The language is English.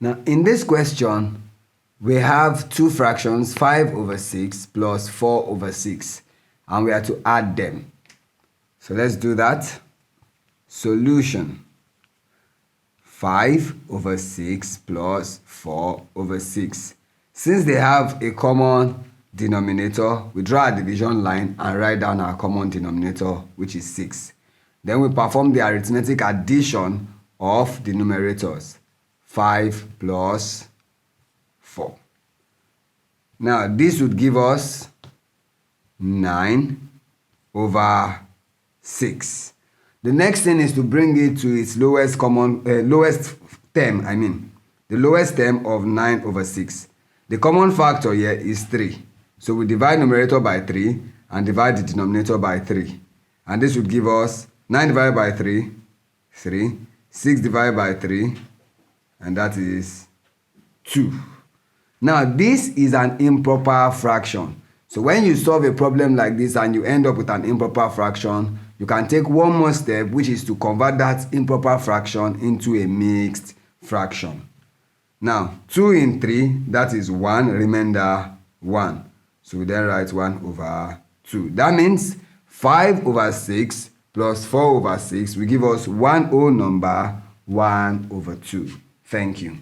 Now, in this question, we have two fractions, 5/6 plus 4/6, and we are to add them. So let's do that. Solution: 5/6 plus 4/6. Since they have a common denominator, we draw a division line and write down our common denominator, which is 6. Then we perform the arithmetic addition of the numerators. 5 plus 4. Now, this would give us 9/6. The next thing is to bring it to its lowest term, the lowest term of 9/6. The common factor here is 3. So we divide numerator by 3 and divide the denominator by 3. And this would give us 9 divided by 3, 3. 6 divided by 3, and that is 2. Now, this is an improper fraction. So when you solve a problem like this and you end up with an improper fraction, you can take one more step, which is to convert that improper fraction into a mixed fraction. Now, 2 in 3, that is 1, remainder 1. So we then write 1/2. That means 5/6 plus 4/6 will give us one whole number, 1/2. Thank you.